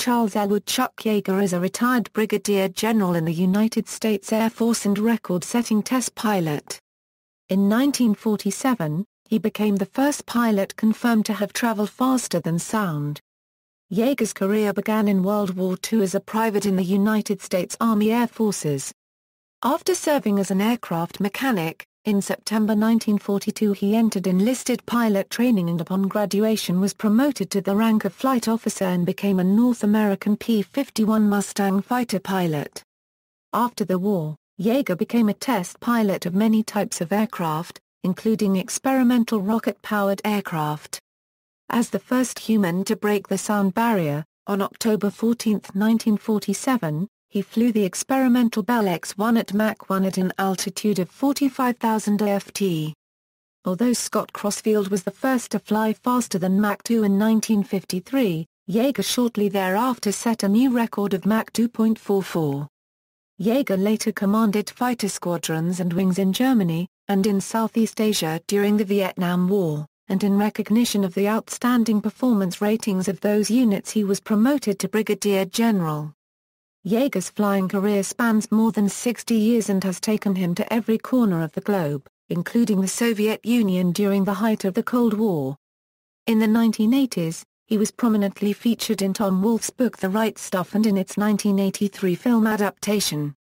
Charles Elwood Chuck Yeager is a retired brigadier general in the United States Air Force and record-setting test pilot. In 1947, he became the first pilot confirmed to have traveled faster than sound. Yeager's career began in World War II as a private in the United States Army Air Forces. After serving as an aircraft mechanic, in September 1942 he entered enlisted pilot training and upon graduation was promoted to the rank of flight officer and became a North American P-51 Mustang fighter pilot. After the war, Yeager became a test pilot of many types of aircraft, including experimental rocket-powered aircraft. As the first human to break the sound barrier, on October 14, 1947, he flew the experimental Bell X-1 at Mach 1 at an altitude of 45,000 ft. Although Scott Crossfield was the first to fly faster than Mach 2 in 1953, Yeager shortly thereafter set a new record of Mach 2.44. Yeager later commanded fighter squadrons and wings in Germany, and in Southeast Asia during the Vietnam War, and in recognition of the outstanding performance ratings of those units he was promoted to brigadier general. Yeager's flying career spans more than 60 years and has taken him to every corner of the globe, including the Soviet Union during the height of the Cold War. In the 1980s, he was prominently featured in Tom Wolfe's book The Right Stuff and in its 1983 film adaptation.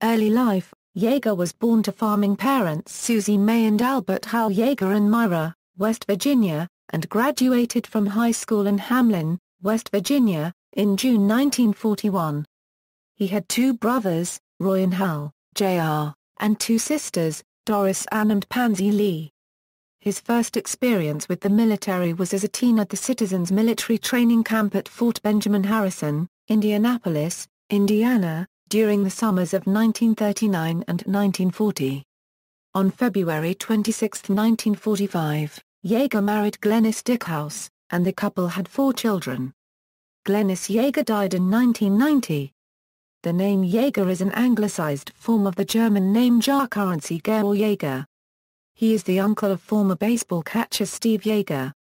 Early life: Yeager was born to farming parents Susie May and Albert Hal Yeager in Myra, West Virginia, and graduated from high school in Hamlin, West Virginia, in June 1941. He had two brothers, Roy and Hal, Jr., and two sisters, Doris Ann and Pansy Lee. His first experience with the military was as a teen at the Citizens Military Training Camp at Fort Benjamin Harrison, Indianapolis, Indiana, during the summers of 1939 and 1940. On February 26, 1945, Yeager married Glenys Dickhouse, and the couple had 4 children. Glenys Yeager died in 1990. The name Yeager is an anglicized form of the German name ๊jeɪɡər or Yeager. He is the uncle of former baseball catcher Steve Yeager.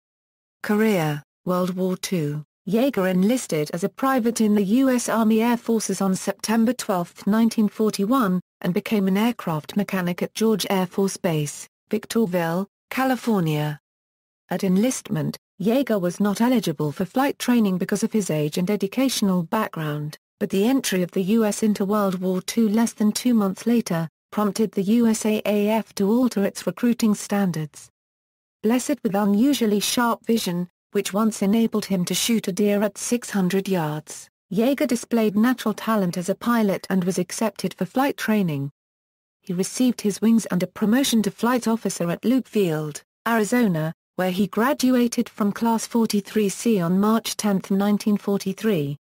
Career: World War II, Yeager enlisted as a private in the U.S. Army Air Forces on September 12, 1941, and became an aircraft mechanic at George Air Force Base, Victorville, California. At enlistment, Yeager was not eligible for flight training because of his age and educational background, but the entry of the U.S. into World War II less than 2 months later, prompted the USAAF to alter its recruiting standards. Blessed with unusually sharp vision, which once enabled him to shoot a deer at 600 yards, Yeager displayed natural talent as a pilot and was accepted for flight training. He received his wings and a promotion to flight officer at Luke Field, Arizona, where he graduated from Class 43C on March 10, 1943.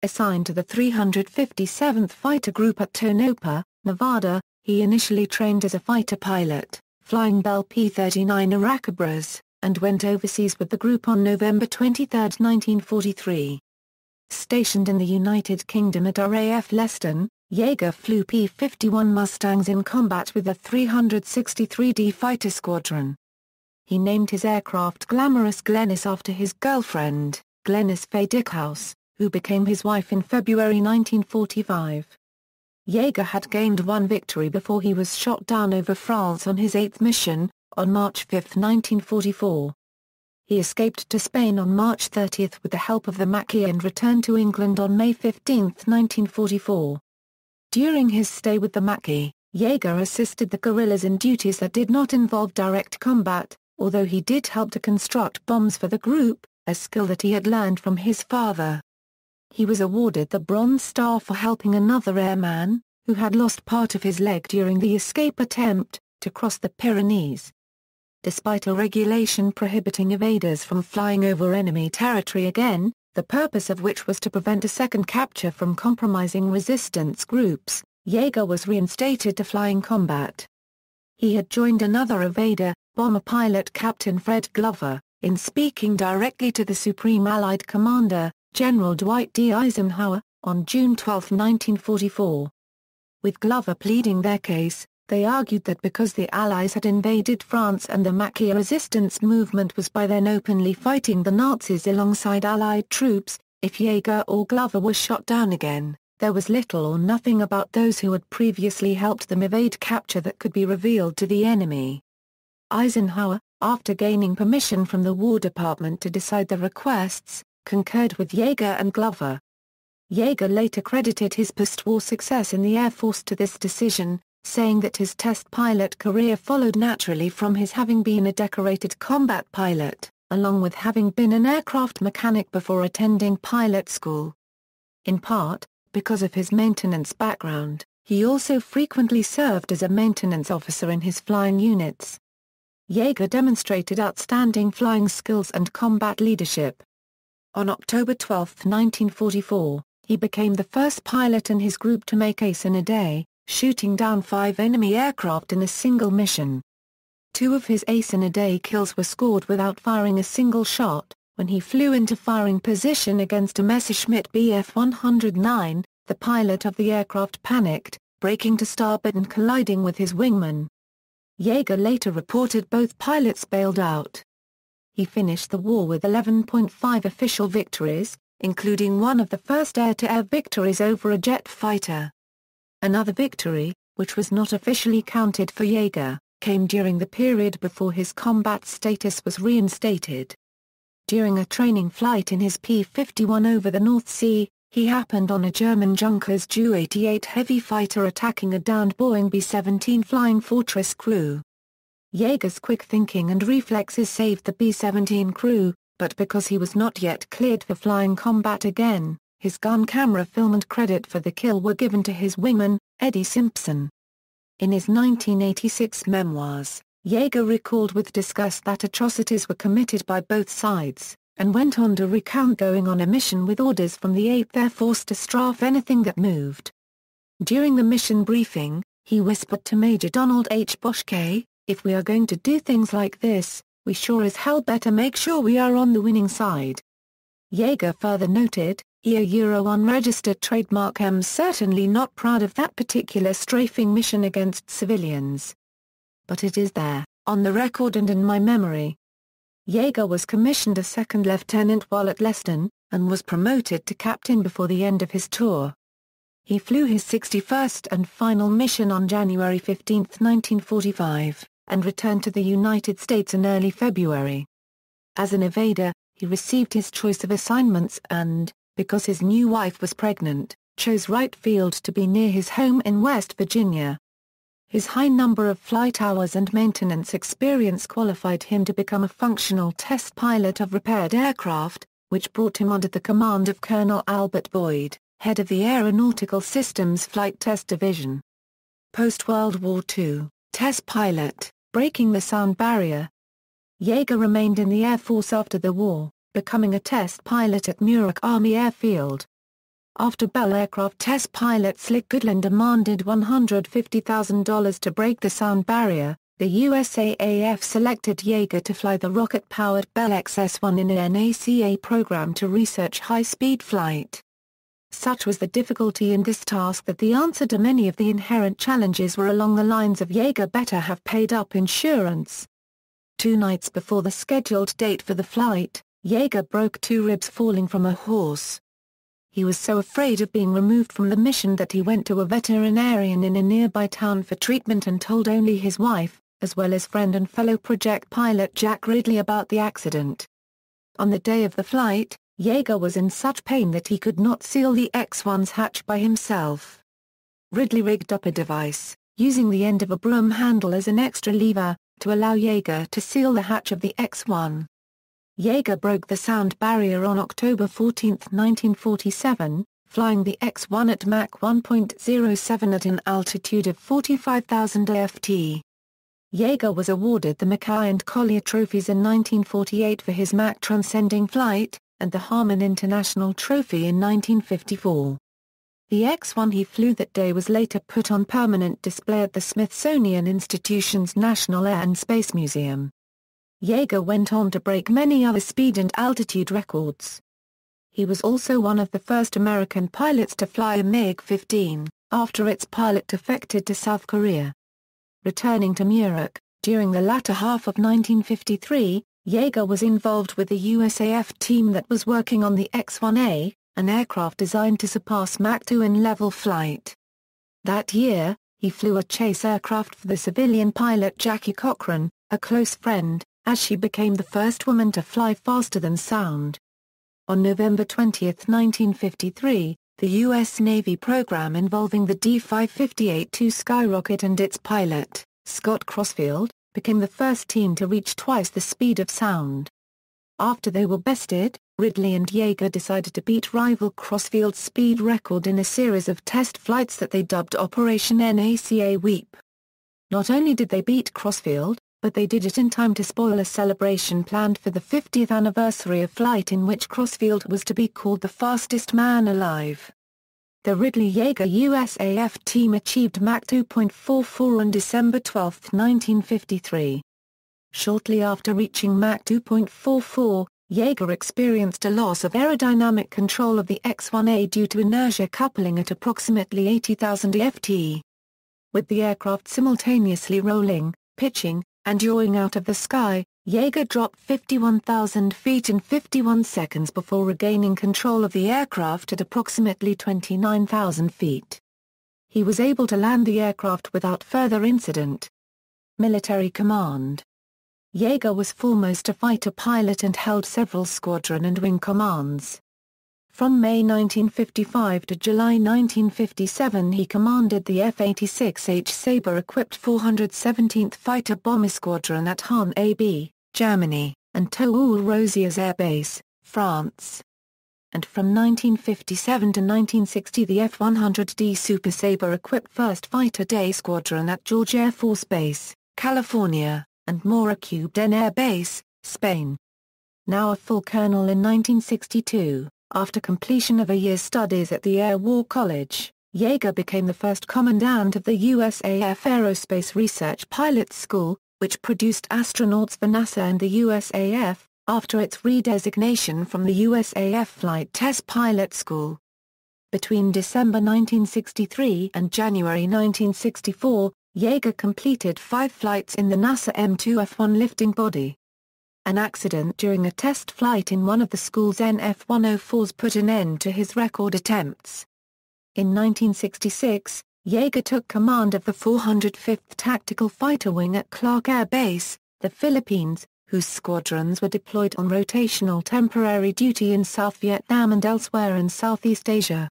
Assigned to the 357th Fighter Group at Tonopah, Nevada, he initially trained as a fighter pilot, flying Bell P-39 ๊jeɪɡers, and went overseas with the group on November 23, 1943. Stationed in the United Kingdom at RAF Leston, Yeager flew P-51 Mustangs in combat with the 363d Fighter Squadron. He named his aircraft Glamorous Glenys after his girlfriend, Glenys Faye Dickhouse, who became his wife in February 1945. Yeager had gained 1 victory before he was shot down over France on his 8th mission, on March 5, 1944. He escaped to Spain on March 30 with the help of the Maquis and returned to England on May 15, 1944. During his stay with the Maquis, Yeager assisted the guerrillas in duties that did not involve direct combat, although he did help to construct bombs for the group, a skill that he had learned from his father. He was awarded the Bronze Star for helping another airman, who had lost part of his leg during the escape attempt, to cross the Pyrenees. Despite a regulation prohibiting evaders from flying over enemy territory again, the purpose of which was to prevent a second capture from compromising resistance groups, Yeager was reinstated to flying combat. He had joined another evader, bomber pilot Captain Fred Glover, in speaking directly to the Supreme Allied Commander, General Dwight D. Eisenhower, on June 12, 1944. With Glover pleading their case, they argued that because the Allies had invaded France and the Maquis resistance movement was by then openly fighting the Nazis alongside Allied troops, If Yeager or Glover were shot down again, there was little or nothing about those who had previously helped them evade capture that could be revealed to the enemy. Eisenhower, after gaining permission from the War Department to decide the requests, concurred with Yeager and Glover. Yeager later credited his post-war success in the Air Force to this decision, saying that his test pilot career followed naturally from his having been a decorated combat pilot, along with having been an aircraft mechanic before attending pilot school. In part, because of his maintenance background, he also frequently served as a maintenance officer in his flying units. Yeager demonstrated outstanding flying skills and combat leadership. On October 12, 1944, he became the first pilot in his group to make ace in a day, shooting down 5 enemy aircraft in a single mission. 2 of his ace-in-a-day kills were scored without firing a single shot. When he flew into firing position against a Messerschmitt Bf-109, the pilot of the aircraft panicked, braking to starboard and colliding with his wingman. Yeager later reported both pilots bailed out. He finished the war with 11.5 official victories, including one of the first air-to-air victories over a jet fighter. Another victory, which was not officially counted for Yeager, came during the period before his combat status was reinstated. During a training flight in his P-51 over the North Sea, he happened on a German Junkers Ju-88 heavy fighter attacking a downed Boeing B-17 Flying Fortress crew. Yeager's quick thinking and reflexes saved the B-17 crew, but because he was not yet cleared for flying combat again, his gun camera film and credit for the kill were given to his wingman, Eddie Simpson. In his 1986 memoirs, Yeager recalled with disgust that atrocities were committed by both sides, and went on to recount going on a mission with orders from the 8th Air Force to strafe anything that moved. During the mission briefing, he whispered to Major Donald H. Boschke, "If we are going to do things like this, we sure as hell better make sure we are on the winning side." Yeager further noted, "Euro unregistered trademark I'm certainly not proud of that particular strafing mission against civilians. But it is there, on the record and in my memory." Yeager was commissioned a second lieutenant while at Leston, and was promoted to captain before the end of his tour. He flew his 61st and final mission on January 15, 1945, and returned to the United States in early February. As an evader, he received his choice of assignments and, because his new wife was pregnant, chose Wright Field to be near his home in West Virginia. His high number of flight hours and maintenance experience qualified him to become a functional test pilot of repaired aircraft, which brought him under the command of Colonel Albert Boyd, head of the Aeronautical Systems Flight Test Division. Post-World War II, test pilot, breaking the sound barrier. Yeager remained in the Air Force after the war, becoming a test pilot at Muroc Army Airfield. After Bell aircraft test pilot Slick Goodland demanded $150,000 to break the sound barrier, the USAAF selected Yeager to fly the rocket-powered Bell XS-1 in an NACA program to research high-speed flight. Such was the difficulty in this task that the answer to many of the inherent challenges were along the lines of Yeager better have paid up insurance. 2 nights before the scheduled date for the flight, Yeager broke 2 ribs falling from a horse. He was so afraid of being removed from the mission that he went to a veterinarian in a nearby town for treatment and told only his wife, as well as friend and fellow project pilot Jack Ridley about the accident. On the day of the flight, Yeager was in such pain that he could not seal the X-1's hatch by himself. Ridley rigged up a device, using the end of a broom handle as an extra lever, to allow Yeager to seal the hatch of the X-1. Yeager broke the sound barrier on October 14, 1947, flying the X-1 at Mach 1.07 at an altitude of 45,000 ft. Yeager was awarded the Mackay and Collier trophies in 1948 for his Mach transcending flight, and the Harmon International Trophy in 1954. The X-1 he flew that day was later put on permanent display at the Smithsonian Institution's National Air and Space Museum. Yeager went on to break many other speed and altitude records. He was also one of the first American pilots to fly a MiG-15, after its pilot defected to South Korea. Returning to Muroc, during the latter half of 1953, Yeager was involved with the USAF team that was working on the X-1A, an aircraft designed to surpass Mach 2 in level flight. That year, he flew a chase aircraft for the civilian pilot Jackie Cochran, a close friend, as she became the first woman to fly faster than sound. On November 20, 1953, the U.S. Navy program involving the D-558-2 Skyrocket and its pilot, Scott Crossfield, became the first team to reach twice the speed of sound. After they were bested, Ridley and Yeager decided to beat rival Crossfield's speed record in a series of test flights that they dubbed Operation NACA Weep. Not only did they beat Crossfield, but they did it in time to spoil a celebration planned for the 50th anniversary of flight in which Crossfield was to be called the fastest man alive. The Ridley-Yeager USAF team achieved Mach 2.44 on December 12, 1953. Shortly after reaching Mach 2.44, Yeager experienced a loss of aerodynamic control of the X-1A due to inertia coupling at approximately 80,000 ft. With the aircraft simultaneously rolling, pitching, and yawing out of the sky, Yeager dropped 51,000 feet in 51 seconds before regaining control of the aircraft at approximately 29,000 feet. He was able to land the aircraft without further incident. Military Command. Yeager was foremost a fighter pilot and held several squadron and wing commands. From May 1955 to July 1957 he commanded the F-86H Sabre-equipped 417th Fighter Bomber Squadron at Hahn AB, Germany, and Toul-Rosiers Air Base, France. And from 1957 to 1960 the F-100D Super Sabre-equipped 1st Fighter Day Squadron at George Air Force Base, California, and Mora Cubeden Air Base, Spain. Now a full colonel in 1962. After completion of a year's studies at the Air War College, Yeager became the first commandant of the USAF Aerospace Research Pilot School, which produced astronauts for NASA and the USAF, after its redesignation from the USAF Flight Test Pilot School. Between December 1963 and January 1964, Yeager completed 5 flights in the NASA M2F1 lifting body. An accident during a test flight in one of the school's NF-104s put an end to his record attempts. In 1966, Yeager took command of the 405th Tactical Fighter Wing at Clark Air Base, the Philippines, whose squadrons were deployed on rotational temporary duty in South Vietnam and elsewhere in Southeast Asia.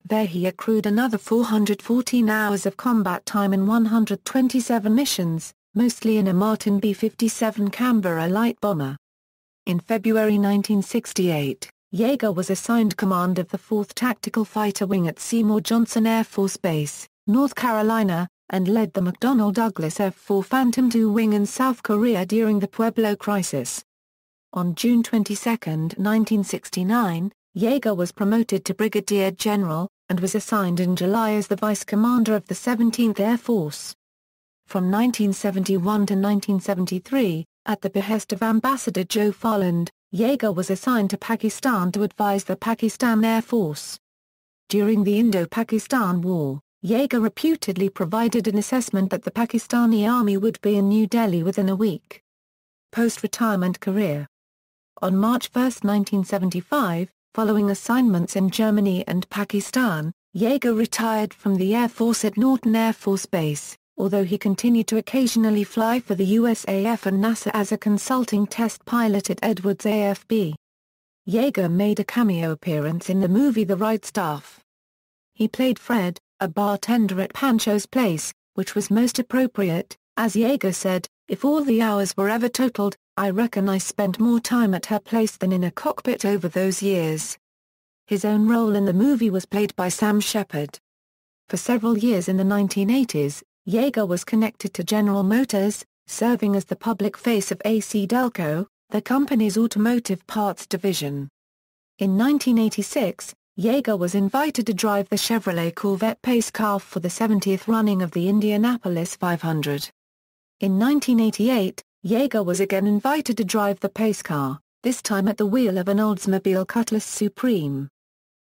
There he accrued another 414 hours of combat time in 127 missions, mostly in a Martin B-57 Canberra light bomber. In February 1968, Yeager was assigned command of the 4th Tactical Fighter Wing at Seymour Johnson Air Force Base, North Carolina, and led the McDonnell Douglas F-4 Phantom II wing in South Korea during the Pueblo Crisis. On June 22, 1969, Yeager was promoted to Brigadier General, and was assigned in July as the Vice Commander of the 17th Air Force. From 1971 to 1973, at the behest of Ambassador Joe Farland, Yeager was assigned to Pakistan to advise the Pakistan Air Force. During the Indo-Pakistan War, Yeager reputedly provided an assessment that the Pakistani Army would be in New Delhi within a week. Post-retirement career. On March 1, 1975, following assignments in Germany and Pakistan, Yeager retired from the Air Force at Norton Air Force Base, although he continued to occasionally fly for the USAF and NASA as a consulting test pilot at Edwards AFB. Yeager made a cameo appearance in the movie The Right Stuff. He played Fred, a bartender at Pancho's Place, which was most appropriate, as Yeager said, "If all the hours were ever totaled, I reckon I spent more time at her place than in a cockpit over those years." His own role in the movie was played by Sam Shepard. For several years in the 1980s, Yeager was connected to General Motors, serving as the public face of AC Delco, the company's automotive parts division. In 1986, Yeager was invited to drive the Chevrolet Corvette pace car for the 70th running of the Indianapolis 500. In 1988, Yeager was again invited to drive the pace car, this time at the wheel of an Oldsmobile Cutlass Supreme.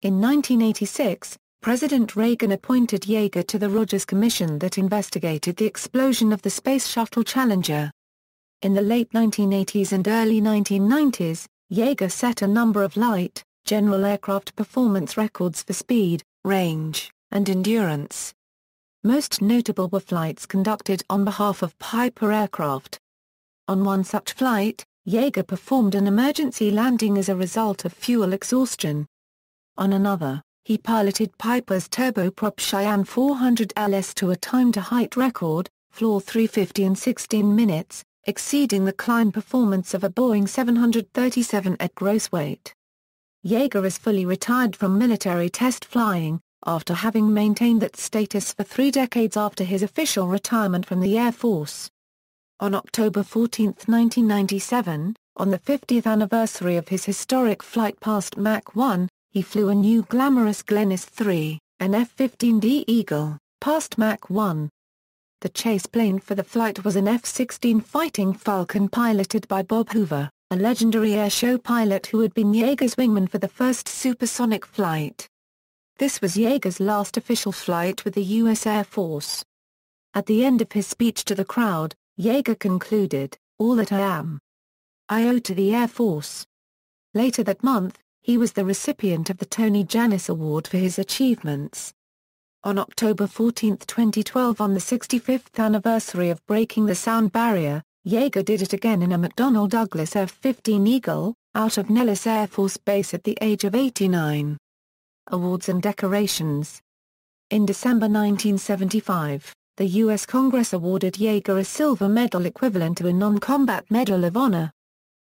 In 1986, President Reagan appointed Yeager to the Rogers Commission that investigated the explosion of the Space Shuttle Challenger. In the late 1980s and early 1990s, Yeager set a number of light, general aircraft performance records for speed, range, and endurance. Most notable were flights conducted on behalf of Piper aircraft. On one such flight, Yeager performed an emergency landing as a result of fuel exhaustion. On another, he piloted Piper's turboprop Cheyenne 400 LS to a time-to-height record, floor 350 in 16 minutes, exceeding the climb performance of a Boeing 737 at gross weight. Yeager is fully retired from military test flying, after having maintained that status for 3 decades after his official retirement from the Air Force. On October 14, 1997, on the 50th anniversary of his historic flight past Mach 1, he flew a new glamorous Glennis III, an F-15D Eagle, past Mach 1. The chase plane for the flight was an F-16 Fighting Falcon piloted by Bob Hoover, a legendary airshow pilot who had been Yeager's wingman for the first supersonic flight. This was Yeager's last official flight with the U.S. Air Force. At the end of his speech to the crowd, Yeager concluded, "All that I am, I owe to the Air Force." Later that month, he was the recipient of the Tony Jannus Award for his achievements. On October 14, 2012, on the 65th anniversary of breaking the sound barrier, Yeager did it again in a McDonnell Douglas F-15 Eagle, out of Nellis Air Force Base at the age of 89. Awards and decorations. In December 1975, the U.S. Congress awarded Yeager a silver medal equivalent to a non-combat Medal of Honor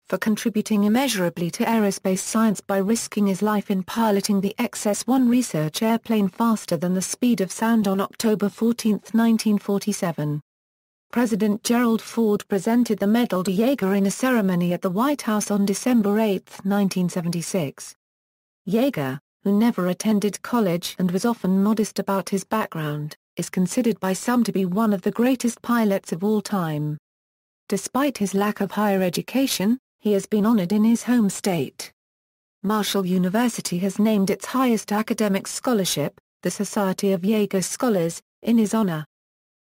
for contributing immeasurably to aerospace science by risking his life in piloting the XS-1 research airplane faster than the speed of sound on October 14, 1947. President Gerald Ford presented the medal to Yeager in a ceremony at the White House on December 8, 1976. Yeager, who never attended college and was often modest about his background, is considered by some to be one of the greatest pilots of all time. Despite his lack of higher education, he has been honored in his home state. Marshall University has named its highest academic scholarship, the Society of Yeager Scholars, in his honor.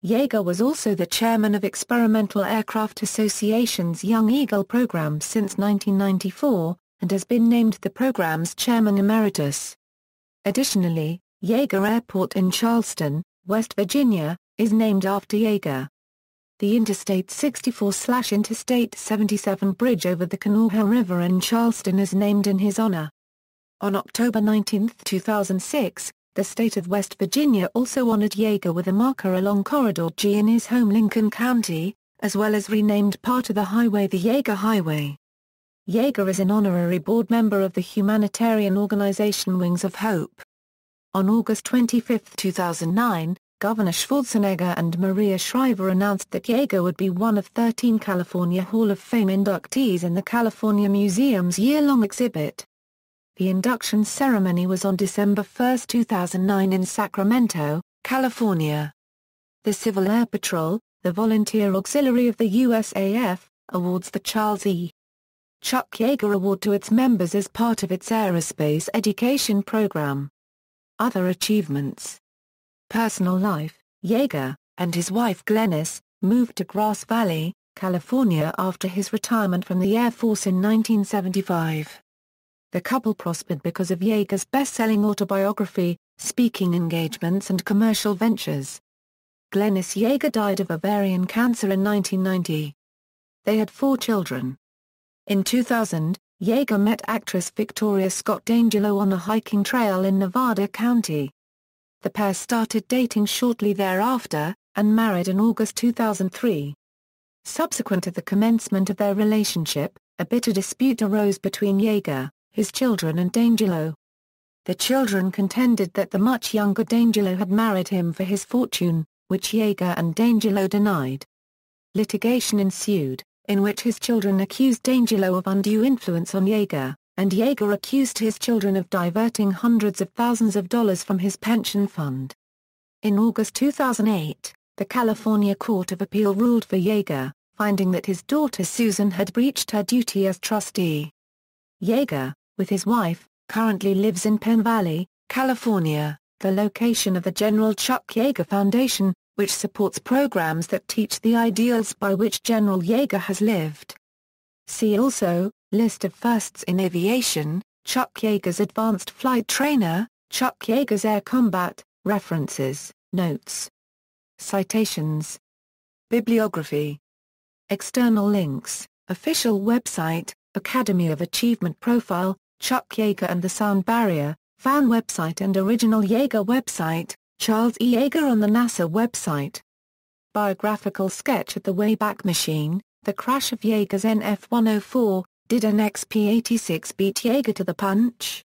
Yeager was also the chairman of Experimental Aircraft Association's Young Eagle program since 1994, and has been named the program's chairman emeritus. Additionally, Yeager Airport in Charleston, West Virginia, is named after Yeager. The Interstate 64/Interstate 77 bridge over the Kanawha River in Charleston is named in his honor. On October 19, 2006, the state of West Virginia also honored Yeager with a marker along Corridor G in his home Lincoln County, as well as renamed part of the highway the Yeager Highway. Yeager is an honorary board member of the humanitarian organization Wings of Hope. On August 25, 2009, Governor Schwarzenegger and Maria Shriver announced that Yeager would be one of 13 California Hall of Fame inductees in the California Museum's year-long exhibit. The induction ceremony was on December 1, 2009 in Sacramento, California. The Civil Air Patrol, the volunteer auxiliary of the USAF, awards the Charles E. Chuck Yeager Award to its members as part of its aerospace education program. Other achievements. Personal life. Yeager, and his wife Glennis, moved to Grass Valley, California after his retirement from the Air Force in 1975. The couple prospered because of Yeager's best-selling autobiography, speaking engagements and commercial ventures. Glennis Yeager died of ovarian cancer in 1990. They had 4 children. In 2000, Yeager met actress Victoria Scott D'Angelo on a hiking trail in Nevada County. The pair started dating shortly thereafter, and married in August 2003. Subsequent to the commencement of their relationship, a bitter dispute arose between Yeager, his children and D'Angelo. The children contended that the much younger D'Angelo had married him for his fortune, which Yeager and D'Angelo denied. Litigation ensued, in which his children accused D'Angelo of undue influence on Yeager, and Yeager accused his children of diverting hundreds of thousands of dollars from his pension fund. In August 2008, the California Court of Appeal ruled for Yeager, finding that his daughter Susan had breached her duty as trustee. Yeager, with his wife, currently lives in Penn Valley, California, the location of the General Chuck Yeager Foundation, which supports programs that teach the ideals by which General Yeager has lived. See also, List of firsts in aviation, Chuck Yeager's Advanced Flight Trainer, Chuck Yeager's Air Combat, References, Notes. Citations. Bibliography. External links, Official website, Academy of Achievement Profile, Chuck Yeager and the Sound Barrier, Fan website and original Yeager website, Charles E. Yeager on the NASA website. Biographical sketch at the Wayback Machine, The Crash of Yeager's NF-104, Did an XP-86 beat Yeager to the punch?